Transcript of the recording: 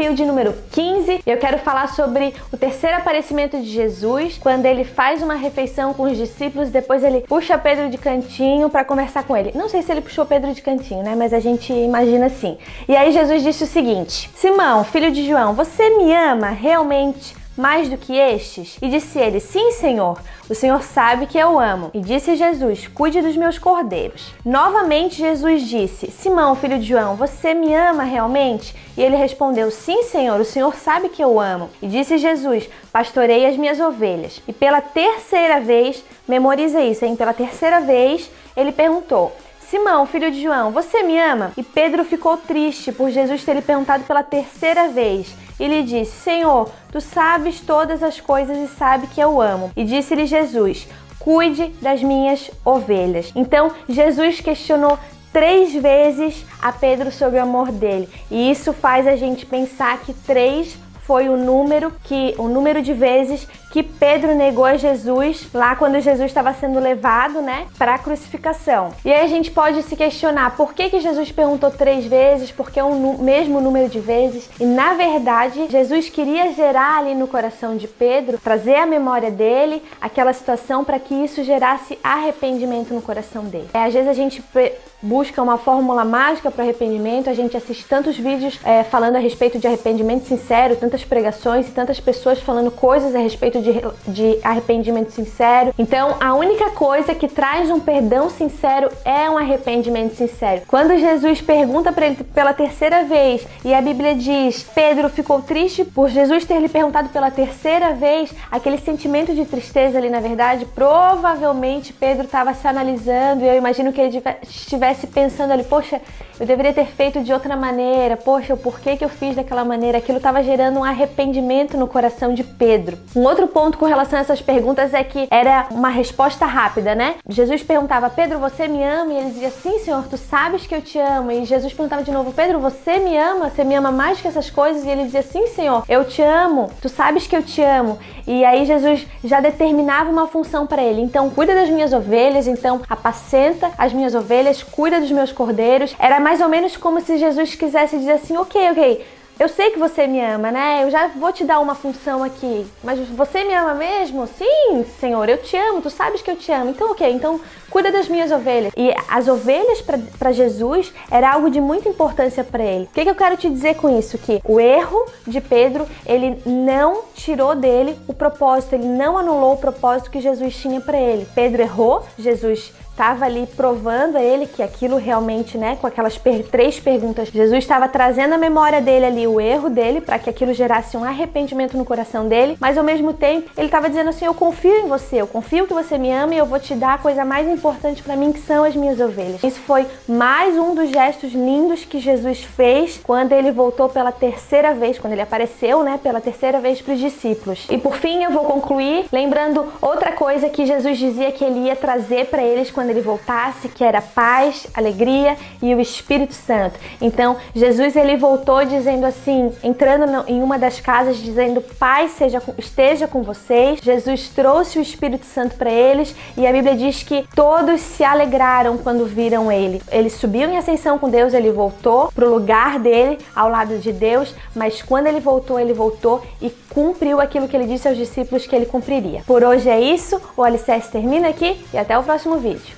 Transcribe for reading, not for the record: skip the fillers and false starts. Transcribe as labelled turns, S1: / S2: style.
S1: desafio de número 15. Eu quero falar sobre o terceiro aparecimento de Jesus, quando ele faz uma refeição com os discípulos, depois ele puxa Pedro de cantinho para conversar com ele. Não sei se ele puxou Pedro de cantinho, né? Mas a gente imagina assim. E aí Jesus disse o seguinte: Simão, filho de João, você me ama realmente mais do que estes? E disse ele: sim, Senhor, o Senhor sabe que eu amo. E disse Jesus: cuide dos meus cordeiros. Novamente Jesus disse: Simão, filho de João, você me ama realmente? E ele respondeu: sim, Senhor, o Senhor sabe que eu amo. E disse Jesus: pastorei as minhas ovelhas. E pela terceira vez, memoriza isso, hein? Pela terceira vez, ele perguntou: Simão, filho de João, você me ama? E Pedro ficou triste por Jesus ter lhe perguntado pela terceira vez. E lhe disse: Senhor, tu sabes todas as coisas e sabe que eu amo. E disse-lhe Jesus: cuide das minhas ovelhas. Então, Jesus questionou 3 vezes a Pedro sobre o amor dele. E isso faz a gente pensar que 3 foi o número de vezes que Pedro negou a Jesus lá quando Jesus estava sendo levado, né, para a crucificação. E aí a gente pode se questionar por que Jesus perguntou 3 vezes, porque é o mesmo número de vezes. E na verdade, Jesus queria gerar ali no coração de Pedro, trazer à memória dele aquela situação para que isso gerasse arrependimento no coração dele. Às vezes a gente busca uma fórmula mágica para arrependimento, a gente assiste tantos vídeos falando a respeito de arrependimento sincero, tantas pregações e tantas pessoas falando coisas a respeito de arrependimento sincero. Então, a única coisa que traz um perdão sincero é um arrependimento sincero. Quando Jesus pergunta para ele pela terceira vez e a Bíblia diz: Pedro ficou triste por Jesus ter lhe perguntado pela terceira vez, aquele sentimento de tristeza ali, na verdade, provavelmente Pedro estava se analisando, e eu imagino que ele estivesse pensando ali: poxa, eu deveria ter feito de outra maneira, poxa, por que eu fiz daquela maneira? Aquilo estava gerando um arrependimento no coração de Pedro. Um outro ponto com relação a essas perguntas é que era uma resposta rápida, né? Jesus perguntava: Pedro, você me ama? E ele dizia: sim, Senhor, tu sabes que eu te amo. E Jesus perguntava de novo: Pedro, você me ama? Você me ama mais que essas coisas? E ele dizia: sim, Senhor, eu te amo, tu sabes que eu te amo. E aí Jesus já determinava uma função para ele: então cuida das minhas ovelhas, então apacenta as minhas ovelhas, cuida dos meus cordeiros. Era mais ou menos como se Jesus quisesse dizer assim: ok, eu sei que você me ama, né? Eu já vou te dar uma função aqui, mas você me ama mesmo? Sim, Senhor, eu te amo, tu sabes que eu te amo. Então, ok, então cuida das minhas ovelhas. E as ovelhas para Jesus era algo de muita importância para ele. O que eu quero te dizer com isso? Que o erro de Pedro, ele não tirou dele o propósito, ele não anulou o propósito que Jesus tinha para ele. Pedro errou, Jesus estava ali provando a ele que aquilo realmente, né, com aquelas 3 perguntas, Jesus estava trazendo à memória dele ali o erro dele para que aquilo gerasse um arrependimento no coração dele, mas ao mesmo tempo ele estava dizendo assim: eu confio em você, eu confio que você me ama e eu vou te dar a coisa mais importante para mim, que são as minhas ovelhas. Isso foi mais um dos gestos lindos que Jesus fez quando ele voltou pela terceira vez, quando ele apareceu, né, pela terceira vez para os discípulos. E por fim eu vou concluir lembrando outra coisa que Jesus dizia que ele ia trazer para eles quando ele voltasse, que era paz, alegria e o Espírito Santo. Então Jesus, ele voltou dizendo assim, entrando em uma das casas, dizendo: paz esteja com vocês. Jesus trouxe o Espírito Santo para eles e a Bíblia diz que todos se alegraram quando viram ele. Ele subiu em ascensão com Deus, ele voltou para o lugar dele, ao lado de Deus, mas quando ele voltou e cumpriu aquilo que ele disse aos discípulos que ele cumpriria. Por hoje é isso, o Alicerce termina aqui e até o próximo vídeo.